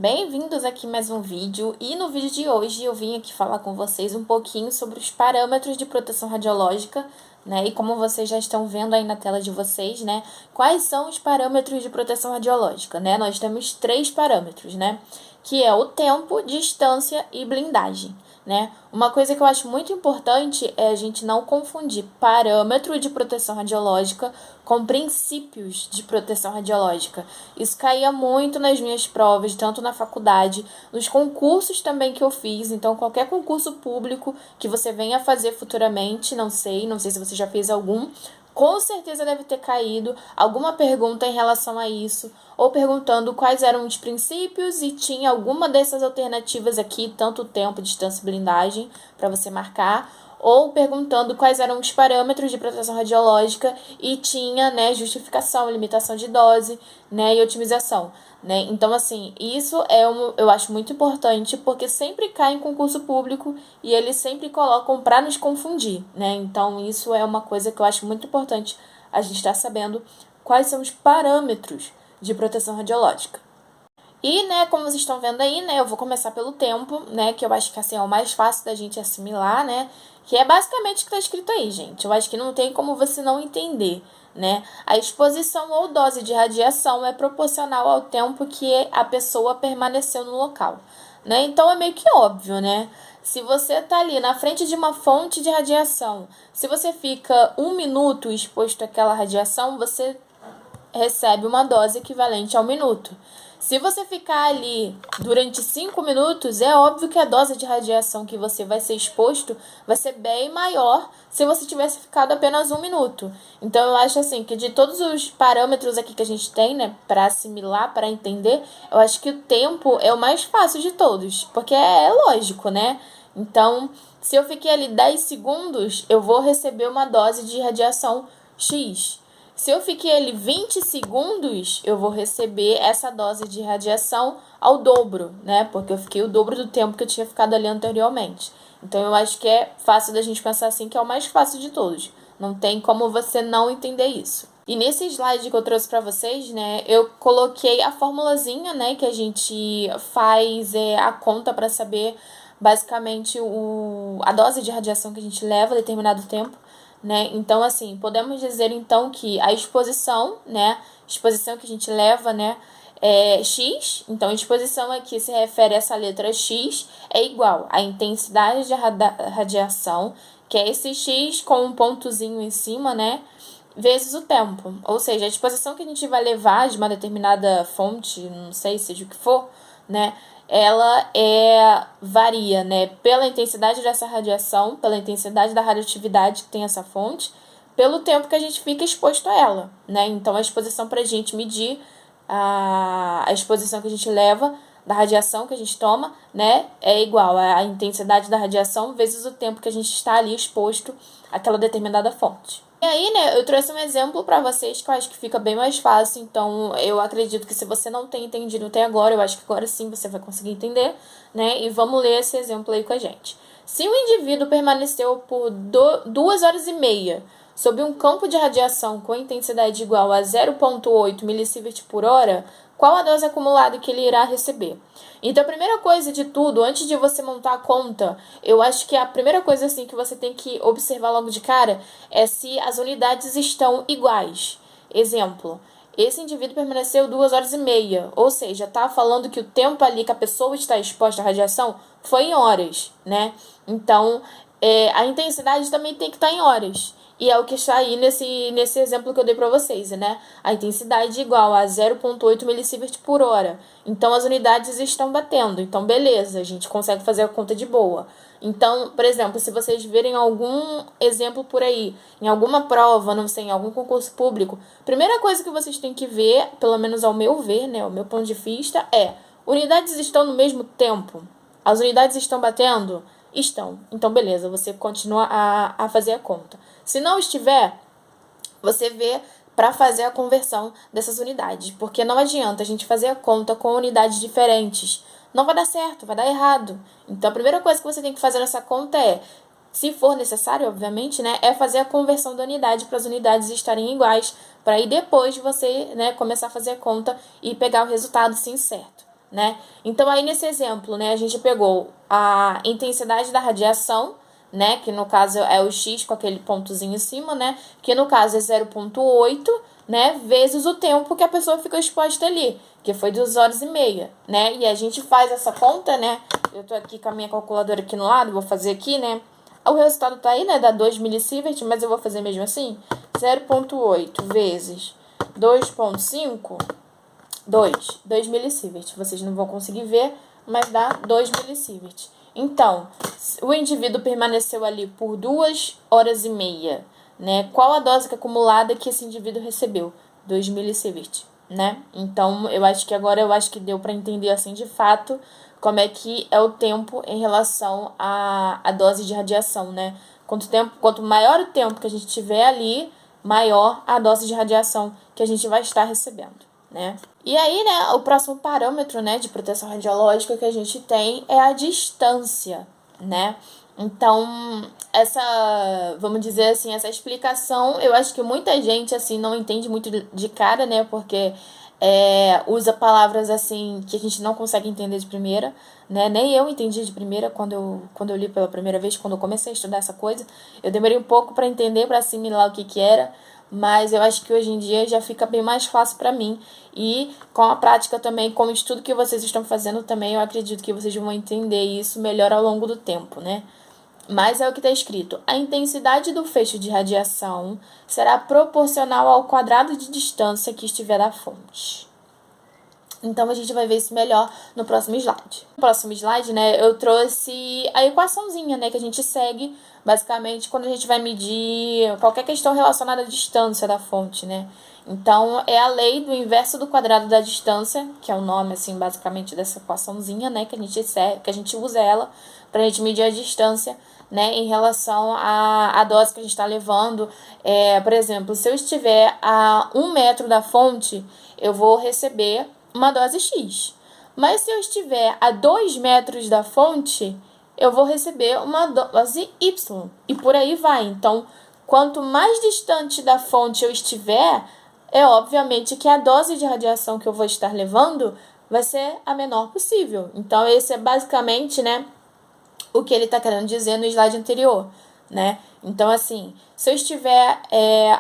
Bem-vindos aqui a mais um vídeo, e no vídeo de hoje eu vim aqui falar com vocês um pouquinho sobre os parâmetros de proteção radiológica, né? E como vocês já estão vendo aí na tela de vocês, né? Quais são os parâmetros de proteção radiológica, né? Nós temos três parâmetros, né? Que é o tempo, distância e blindagem, né? Uma coisa que eu acho muito importante é a gente não confundir parâmetro de proteção radiológica com princípios de proteção radiológica. Isso caía muito nas minhas provas, tanto na faculdade, nos concursos também que eu fiz. Então, qualquer concurso público que você venha fazer futuramente, não sei se você já fez algum, com certeza deve ter caído alguma pergunta em relação a isso, ou perguntando quais eram os princípios e tinha alguma dessas alternativas aqui, tanto tempo, distância e blindagem, para você marcar, ou perguntando quais eram os parâmetros de proteção radiológica e tinha, né, justificação, limitação de dose, né, e otimização, né? Então, assim, isso eu acho muito importante, porque sempre cai em concurso público e eles sempre colocam para nos confundir, né? Então, isso é uma coisa que eu acho muito importante a gente estar sabendo quais são os parâmetros de proteção radiológica. E, né, como vocês estão vendo aí, né, eu vou começar pelo tempo, né, que eu acho que assim é o mais fácil da gente assimilar, né, que é basicamente o que tá escrito aí, gente. Eu acho que não tem como você não entender, né? A exposição ou dose de radiação é proporcional ao tempo que a pessoa permaneceu no local, né? Então é meio que óbvio, né? Se você tá ali na frente de uma fonte de radiação, se você fica 1 minuto exposto àquela radiação, você recebe uma dose equivalente ao minuto. Se você ficar ali durante 5 minutos, é óbvio que a dose de radiação que você vai ser exposto vai ser bem maior se você tivesse ficado apenas 1 minuto. Então, eu acho assim que de todos os parâmetros aqui que a gente tem, né, para assimilar, para entender, eu acho que o tempo é o mais fácil de todos, porque é lógico, né? Então, se eu fiquei ali 10 segundos, eu vou receber uma dose de radiação X. Se eu fiquei ali 20 segundos, eu vou receber essa dose de radiação ao dobro, né? Porque eu fiquei o dobro do tempo que eu tinha ficado ali anteriormente. Então, eu acho que é fácil da gente pensar assim, que é o mais fácil de todos. Não tem como você não entender isso. E nesse slide que eu trouxe para vocês, né, eu coloquei a formulazinha, né, que a gente faz a conta para saber basicamente a dose de radiação que a gente leva a determinado tempo, né? Então, assim, podemos dizer então que a exposição, né, exposição que a gente leva, né, é X. Então, a exposição aqui se refere a essa letra X, é igual à intensidade de radiação, que é esse X com um pontozinho em cima, né, vezes o tempo. Ou seja, a exposição que a gente vai levar de uma determinada fonte, não sei, seja o que for, né, ela varia, né, pela intensidade dessa radiação, pela intensidade da radioatividade que tem essa fonte, pelo tempo que a gente fica exposto a ela, né? Então, a exposição para a gente medir a exposição que a gente leva da radiação que a gente toma, né, é igual à intensidade da radiação vezes o tempo que a gente está ali exposto àquela determinada fonte. E aí, né, eu trouxe um exemplo para vocês que eu acho que fica bem mais fácil. Então, eu acredito que se você não tem entendido até agora, eu acho que agora sim você vai conseguir entender, né? E vamos ler esse exemplo aí com a gente. Se o indivíduo permaneceu por 2 horas e meia sob um campo de radiação com intensidade igual a 0,8 milisievert por hora, qual a dose acumulada que ele irá receber? Então, a primeira coisa de tudo, antes de você montar a conta, eu acho que a primeira coisa assim que você tem que observar logo de cara é se as unidades estão iguais. Exemplo, esse indivíduo permaneceu 2 horas e meia, ou seja, está falando que o tempo ali que a pessoa está exposta à radiação foi em horas, né? Então, a intensidade também tem que estar em horas. E é o que está aí nesse exemplo que eu dei para vocês, né? A intensidade é igual a 0,8 milisievert por hora. Então, as unidades estão batendo. Então, beleza, a gente consegue fazer a conta de boa. Então, por exemplo, se vocês verem algum exemplo por aí, em alguma prova, não sei, em algum concurso público, primeira coisa que vocês têm que ver, pelo menos ao meu ver, né, o meu ponto de vista, unidades estão no mesmo tempo? As unidades estão batendo? Estão. Então, beleza, você continua a fazer a conta. Se não estiver, você vê para fazer a conversão dessas unidades, porque não adianta a gente fazer a conta com unidades diferentes. Não vai dar certo, vai dar errado. Então, a primeira coisa que você tem que fazer nessa conta se for necessário, obviamente, né, é fazer a conversão da unidade para as unidades estarem iguais, para aí depois você, né, começar a fazer a conta e pegar o resultado sim certo. né? Então, aí nesse exemplo, né, a gente pegou a intensidade da radiação, né, que no caso é o X com aquele pontozinho em cima, né, que no caso é 0,8, né, vezes o tempo que a pessoa ficou exposta ali, que foi 2 horas e meia, né, e a gente faz essa conta, né, eu tô aqui com a minha calculadora aqui no lado, vou fazer aqui, né, o resultado tá aí, né, dá 2 milisievert, mas eu vou fazer mesmo assim, 0,8 vezes 2,5, 2 milisievert. Vocês não vão conseguir ver, mas dá 2 milisievert. Então, o indivíduo permaneceu ali por 2 horas e meia, né? Qual a dose acumulada que esse indivíduo recebeu? 2 milisievert, né? Então, eu acho que deu para entender assim de fato como é que é o tempo em relação à dose de radiação, né? Quanto maior o tempo que a gente tiver ali, maior a dose de radiação que a gente vai estar recebendo, né? E aí, né, o próximo parâmetro, né, de proteção radiológica que a gente tem é a distância, né? Então, vamos dizer assim, essa explicação, eu acho que muita gente, assim, não entende muito de cara, né, porque usa palavras, assim, que a gente não consegue entender de primeira, né, nem eu entendi de primeira quando eu li pela primeira vez, quando eu comecei a estudar essa coisa, eu demorei um pouco para entender, para assimilar o que era, mas eu acho que hoje em dia já fica bem mais fácil para mim. E com a prática também, com o estudo que vocês estão fazendo também, eu acredito que vocês vão entender isso melhor ao longo do tempo, né? Mas é o que está escrito. A intensidade do feixe de radiação será proporcional ao quadrado de distância que estiver da fonte. Então, a gente vai ver isso melhor no próximo slide. No próximo slide, né, eu trouxe a equaçãozinha, né, que a gente segue, basicamente, quando a gente vai medir qualquer questão relacionada à distância da fonte, né. Então, é a lei do inverso do quadrado da distância, que é o nome, assim, basicamente, dessa equaçãozinha, né, que a gente usa ela para a gente medir a distância, né, em relação à dose que a gente está levando. Por exemplo, se eu estiver a 1 metro da fonte, eu vou receber uma dose X. Mas se eu estiver a 2 metros da fonte, eu vou receber uma dose Y. E por aí vai. Então, quanto mais distante da fonte eu estiver, é obviamente que a dose de radiação que eu vou estar levando vai ser a menor possível. Então, esse é basicamente, né, o que ele está querendo dizer no slide anterior, né? Então, assim, se eu estiver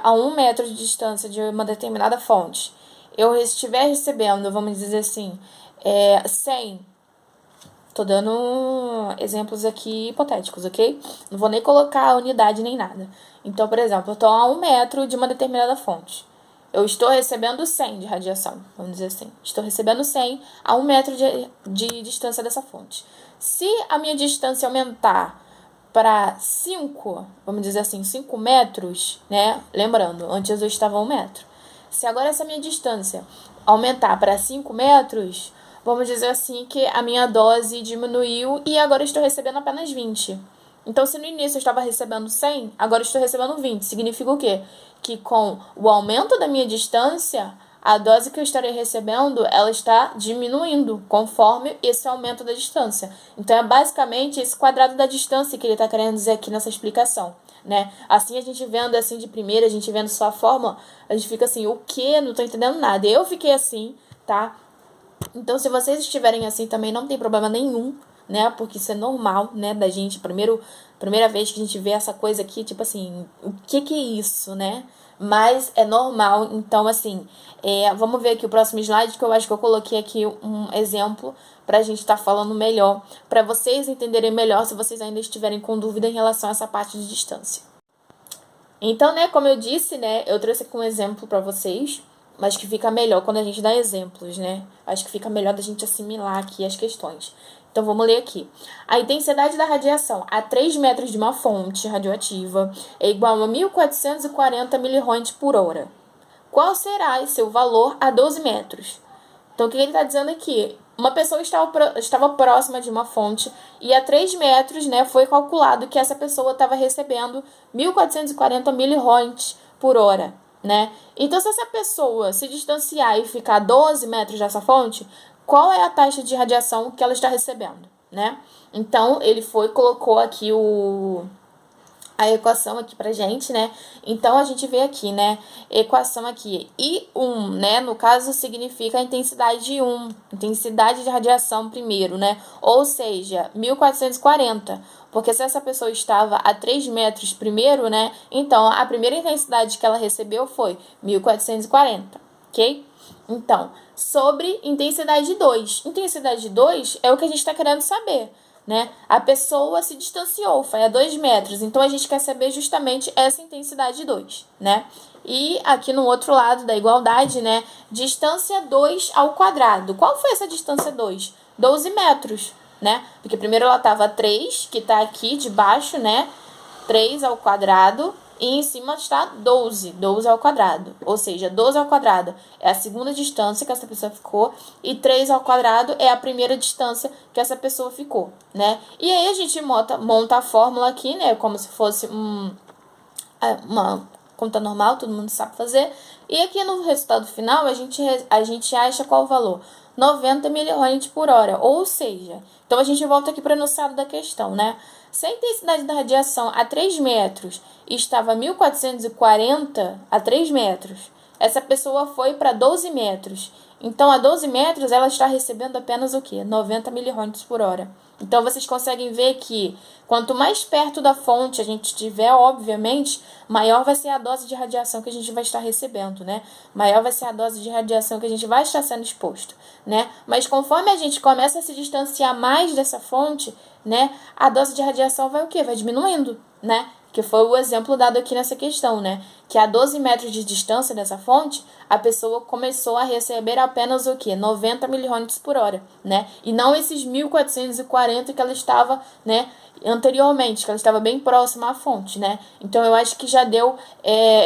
a 1 metro de distância de uma determinada fonte, eu estiver recebendo, vamos dizer assim, 100, tô dando exemplos aqui hipotéticos, ok? Não vou nem colocar a unidade nem nada. Então, por exemplo, eu tô a 1 metro de uma determinada fonte. Eu estou recebendo 100 de radiação, vamos dizer assim. Estou recebendo 100 a 1 metro de distância dessa fonte. Se a minha distância aumentar para 5, vamos dizer assim, 5 metros, né? Lembrando, antes eu estava a 1 metro. Se agora essa minha distância aumentar para 5 metros, vamos dizer assim que a minha dose diminuiu e agora eu estou recebendo apenas 20. Então, se no início eu estava recebendo 100, agora eu estou recebendo 20. Significa o quê? Que com o aumento da minha distância, a dose que eu estarei recebendo, ela está diminuindo conforme esse aumento da distância. Então, é basicamente esse quadrado da distância que ele está querendo dizer aqui nessa explicação, né? Assim, a gente vendo assim de primeira, a gente vendo sua fórmula, a gente fica assim, o quê? Não tô entendendo nada. Eu fiquei assim, tá? Então, se vocês estiverem assim também, não tem problema nenhum, né? Porque isso é normal, né? Da gente, primeira vez que a gente vê essa coisa aqui, tipo assim, o que é isso, né? Mas é normal, então assim, vamos ver aqui o próximo slide, que eu acho que eu coloquei aqui um exemplo pra gente estar falando melhor, pra vocês entenderem melhor se vocês ainda estiverem com dúvida em relação a essa parte de distância. Então, né, como eu disse, né, eu trouxe aqui um exemplo pra vocês, mas que fica melhor quando a gente dá exemplos, né? Acho que fica melhor da gente assimilar aqui as questões. Então, vamos ler aqui. A intensidade da radiação a 3 metros de uma fonte radioativa é igual a 1.440 milirrões por hora. Qual será seu valor a 12 metros? Então, o que ele está dizendo aqui? Uma pessoa estava próxima de uma fonte e a 3 metros, né, foi calculado que essa pessoa estava recebendo 1.440 milirrões por hora, né? Então, se essa pessoa se distanciar e ficar a 12 metros dessa fonte, qual é a taxa de radiação que ela está recebendo, né? Então, ele colocou aqui a equação aqui pra gente, né? Então, a gente vê aqui, né? Equação aqui, I1, né? No caso, significa a intensidade 1, intensidade de radiação primeiro, né? Ou seja, 1440. Porque se essa pessoa estava a 3 metros primeiro, né? Então, a primeira intensidade que ela recebeu foi 1440, ok? Então, sobre intensidade 2. Intensidade 2 é o que a gente está querendo saber, né? A pessoa se distanciou, foi a 2 metros. Então, a gente quer saber justamente essa intensidade 2, né? E aqui no outro lado da igualdade, né? Distância 2 ao quadrado. Qual foi essa distância 2? 12 metros, né? Porque primeiro ela estava 3, que está aqui de baixo, né? 3 ao quadrado. E em cima está 12 ao quadrado. Ou seja, 12 ao quadrado é a segunda distância que essa pessoa ficou. E 3 ao quadrado é a primeira distância que essa pessoa ficou, né? E aí a gente monta a fórmula aqui, né? Como se fosse uma conta normal, todo mundo sabe fazer. E aqui no resultado final, a gente acha qual o valor? 90 mRz por hora. Ou seja, então a gente volta aqui para o enunciado da questão, né? Se a intensidade da radiação a 3 metros estava 1440 a 3 metros, essa pessoa foi para 12 metros. Então, a 12 metros, ela está recebendo apenas o quê? 90 mRz por hora. Então, vocês conseguem ver que quanto mais perto da fonte a gente estiver, obviamente, maior vai ser a dose de radiação que a gente vai estar recebendo, né? Maior vai ser a dose de radiação que a gente vai estar sendo exposto, né? Mas conforme a gente começa a se distanciar mais dessa fonte, né, a dose de radiação vai o quê? Vai diminuindo, né? Que foi o exemplo dado aqui nessa questão, né? Que a 12 metros de distância dessa fonte, a pessoa começou a receber apenas o quê? 90 mRz por hora, né? E não esses 1440 que ela estava, né, anteriormente, que ela estava bem próxima à fonte, né? Então, eu acho que já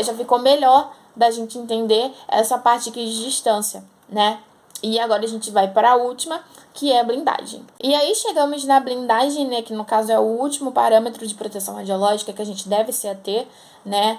já ficou melhor da gente entender essa parte aqui de distância, né? E agora a gente vai para a última, que é a blindagem. E aí chegamos na blindagem, né, que no caso é o último parâmetro de proteção radiológica que a gente deve se ater, né?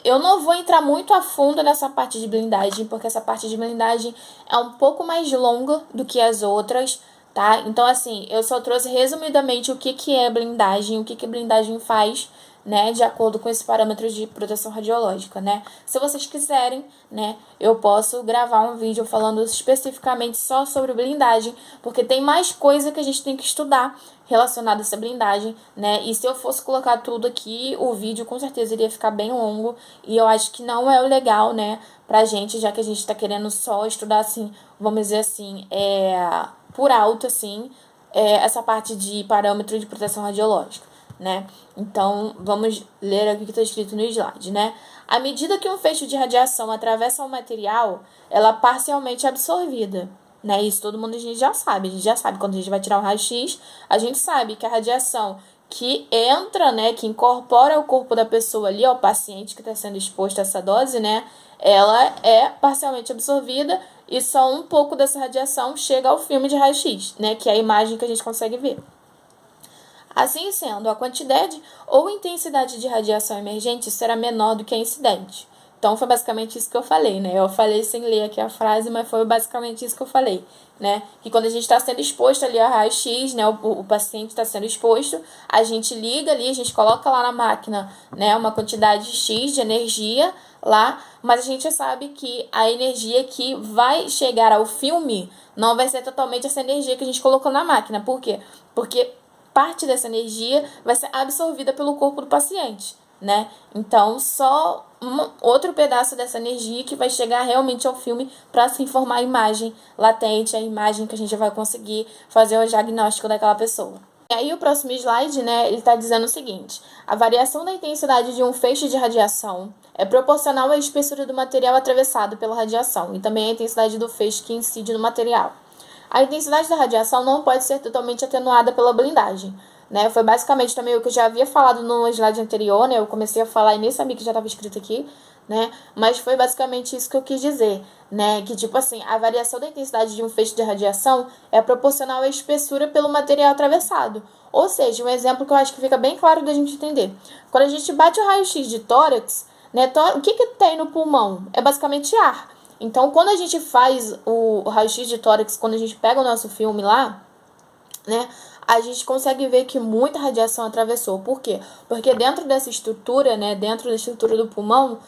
Eu não vou entrar muito a fundo nessa parte de blindagem, porque essa parte de blindagem é um pouco mais longa do que as outras, tá? Então, assim, eu só trouxe resumidamente o que é blindagem, o que blindagem faz, né, de acordo com esse parâmetro de proteção radiológica, né? Se vocês quiserem, né, eu posso gravar um vídeo falando especificamente só sobre blindagem, porque tem mais coisa que a gente tem que estudar relacionada a essa blindagem, né? E se eu fosse colocar tudo aqui, o vídeo com certeza iria ficar bem longo, e eu acho que não é o legal, né, pra gente, já que a gente tá querendo só estudar, assim, vamos dizer assim, por alto, assim, essa parte de parâmetro de proteção radiológica, né? Então, vamos ler aqui o que está escrito no slide, né? À medida que um feixe de radiação atravessa um material, ela é parcialmente absorvida, né? Isso todo mundo a gente já sabe. A gente já sabe quando a gente vai tirar um raio-x, a gente sabe que a radiação que entra, né, que incorpora o corpo da pessoa ali, ó, o paciente que está sendo exposto a essa dose, né, ela é parcialmente absorvida e só um pouco dessa radiação chega ao filme de raio-x, né, que é a imagem que a gente consegue ver. Assim sendo, a quantidade ou intensidade de radiação emergente será menor do que a incidente. Então, foi basicamente isso que eu falei, né? Eu falei sem ler aqui a frase, mas foi basicamente isso que eu falei, né? Que quando a gente está sendo exposto ali a raio-x, né? O paciente está sendo exposto, a gente liga ali, a gente coloca lá na máquina, né? Uma quantidade X de energia lá, mas a gente sabe que a energia que vai chegar ao filme não vai ser totalmente essa energia que a gente colocou na máquina. Por quê? Porque parte dessa energia vai ser absorvida pelo corpo do paciente, né? Então, só outro pedaço dessa energia que vai chegar realmente ao filme para se informar a imagem latente, a imagem que a gente vai conseguir fazer o diagnóstico daquela pessoa. E aí, o próximo slide, né, ele está dizendo o seguinte: a variação da intensidade de um feixe de radiação é proporcional à espessura do material atravessado pela radiação e também à intensidade do feixe que incide no material. A intensidade da radiação não pode ser totalmente atenuada pela blindagem, né? Foi basicamente também o que eu já havia falado no slide anterior, né? Eu comecei a falar e nem sabia que já estava escrito aqui, né? Mas foi basicamente isso que eu quis dizer, né? Que, tipo assim, a variação da intensidade de um feixe de radiação é proporcional à espessura pelo material atravessado. Ou seja, um exemplo que eu acho que fica bem claro da gente entender. Quando a gente bate o raio-x de tórax, né? O que tem no pulmão? É basicamente ar. Então, quando a gente faz o raio-x de tórax, quando a gente pega o nosso filme lá, né, a gente consegue ver que muita radiação atravessou. Por quê? Porque dentro dessa estrutura, né, dentro da estrutura do pulmão,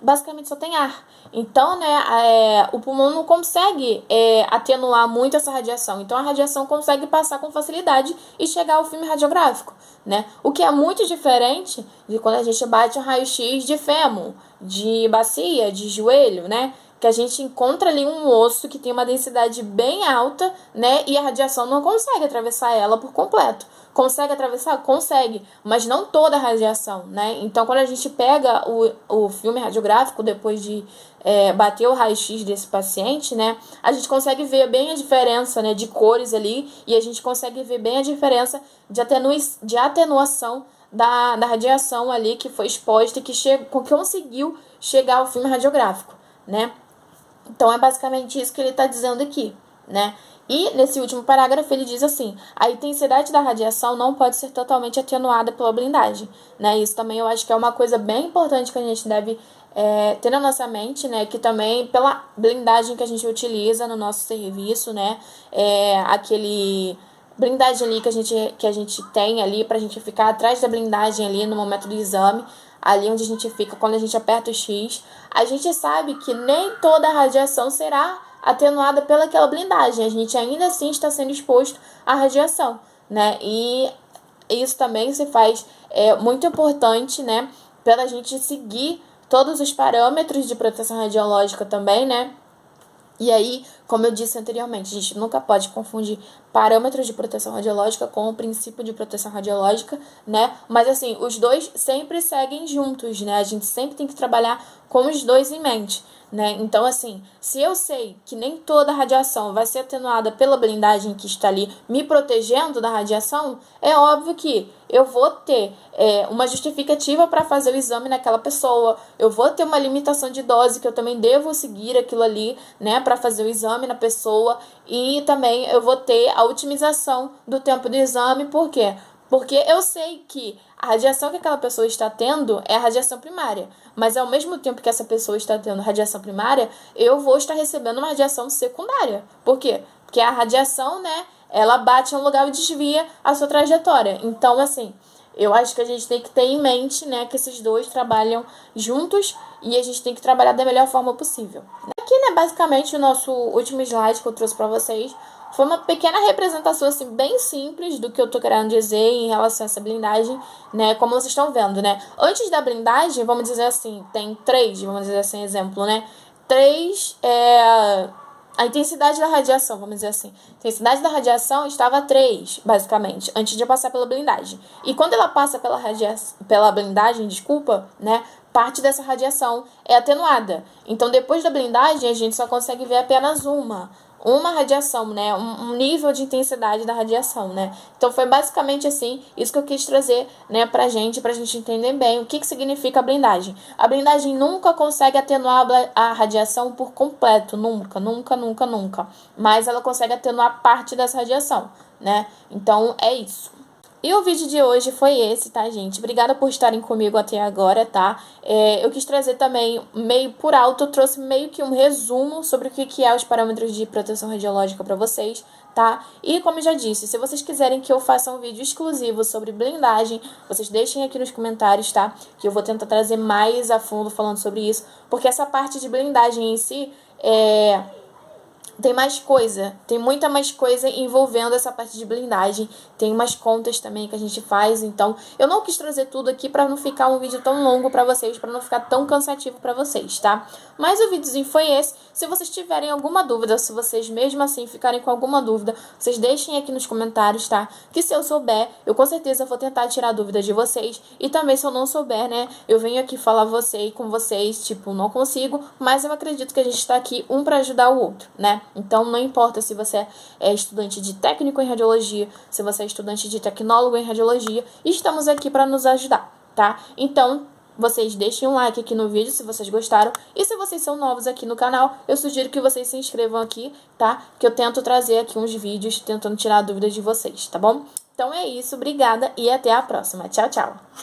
basicamente só tem ar. Então, né, o pulmão não consegue atenuar muito essa radiação. Então, a radiação consegue passar com facilidade e chegar ao filme radiográfico, né? O que é muito diferente de quando a gente bate um raio-x de fêmur, de bacia, de joelho, né? Que a gente encontra ali um osso que tem uma densidade bem alta, né? E a radiação não consegue atravessar ela por completo. Consegue atravessar? Consegue, mas não toda a radiação, né? Então, quando a gente pega o filme radiográfico, depois de bater o raio-x desse paciente, né? A gente consegue ver bem a diferença, né, de cores ali, e a gente consegue ver bem a diferença de atenuação da radiação ali que foi exposta e que conseguiu chegar ao filme radiográfico, né? Então, é basicamente isso que ele está dizendo aqui, né? E, nesse último parágrafo, ele diz assim: a intensidade da radiação não pode ser totalmente atenuada pela blindagem, né? Isso também eu acho que é uma coisa bem importante que a gente deve ter na nossa mente, né? Que também, pela blindagem que a gente utiliza no nosso serviço, né? Aquele blindagem ali que a gente tem ali pra gente ficar atrás da blindagem ali no momento do exame, ali onde a gente fica quando a gente aperta o X, a gente sabe que nem toda a radiação será atenuada pelaquela blindagem. A gente ainda assim está sendo exposto à radiação, né? E isso também se faz muito importante, né? Pela gente seguir todos os parâmetros de proteção radiológica também, né? E aí, como eu disse anteriormente, a gente nunca pode confundir parâmetros de proteção radiológica com o princípio de proteção radiológica, né? Mas assim, os dois sempre seguem juntos, né? A gente sempre tem que trabalhar com os dois em mente, né? Então, assim, se eu sei que nem toda a radiação vai ser atenuada pela blindagem que está ali me protegendo da radiação, é óbvio que eu vou ter uma justificativa para fazer o exame naquela pessoa, eu vou ter uma limitação de dose que eu também devo seguir aquilo ali, né, para fazer o exame na pessoa, e também eu vou ter a otimização do tempo do exame. Por quê? Porque eu sei que a radiação que aquela pessoa está tendo é a radiação primária, mas ao mesmo tempo que essa pessoa está tendo radiação primária, eu vou estar recebendo uma radiação secundária. Por quê? Porque a radiação, né, ela bate em um lugar e desvia a sua trajetória. Então, assim, eu acho que a gente tem que ter em mente, né, que esses dois trabalham juntos e a gente tem que trabalhar da melhor forma possível. Aqui, né, basicamente, o nosso último slide que eu trouxe para vocês foi uma pequena representação, assim, bem simples do que eu tô querendo dizer em relação a essa blindagem, né, como vocês estão vendo, né. Antes da blindagem, vamos dizer assim, tem três, vamos dizer assim, exemplo, né, a intensidade da radiação, vamos dizer assim. A intensidade da radiação estava 3, basicamente, antes de passar pela blindagem. E quando ela passa pela blindagem, né, parte dessa radiação é atenuada. Então, depois da blindagem, a gente só consegue ver apenas uma radiação, né? Um nível de intensidade da radiação, né? Então foi basicamente assim, isso que eu quis trazer, né, pra gente entender bem o que significa a blindagem. A blindagem nunca consegue atenuar a radiação por completo, nunca. Mas ela consegue atenuar parte dessa radiação, né? Então é isso. E o vídeo de hoje foi esse, tá, gente? Obrigada por estarem comigo até agora, tá? Eu quis trazer também, meio por alto, eu trouxe meio que um resumo sobre o que é os parâmetros de proteção radiológica para vocês, tá? E como eu já disse, se vocês quiserem que eu faça um vídeo exclusivo sobre blindagem, vocês deixem aqui nos comentários, tá? Que eu vou tentar trazer mais a fundo falando sobre isso, porque essa parte de blindagem em si tem mais coisa, tem muita mais coisa envolvendo essa parte de blindagem. Tem umas contas também que a gente faz, então eu não quis trazer tudo aqui para não ficar um vídeo tão longo para vocês, para não ficar tão cansativo para vocês, tá? Mas o videozinho foi esse. Se vocês tiverem alguma dúvida, se vocês mesmo assim ficarem com alguma dúvida, vocês deixem aqui nos comentários, tá? Que se eu souber, eu com certeza vou tentar tirar dúvidas de vocês. E também se eu não souber, né, eu venho aqui falar com vocês, tipo, não consigo, mas eu acredito que a gente tá aqui um para ajudar o outro, né? Então, não importa se você é estudante de técnico em radiologia, se você é estudante de tecnólogo em radiologia, estamos aqui para nos ajudar, tá? Então, vocês deixem um like aqui no vídeo se vocês gostaram. E se vocês são novos aqui no canal, eu sugiro que vocês se inscrevam aqui, tá? Que eu tento trazer aqui uns vídeos tentando tirar dúvidas de vocês, tá bom? Então é isso, obrigada e até a próxima. Tchau, tchau!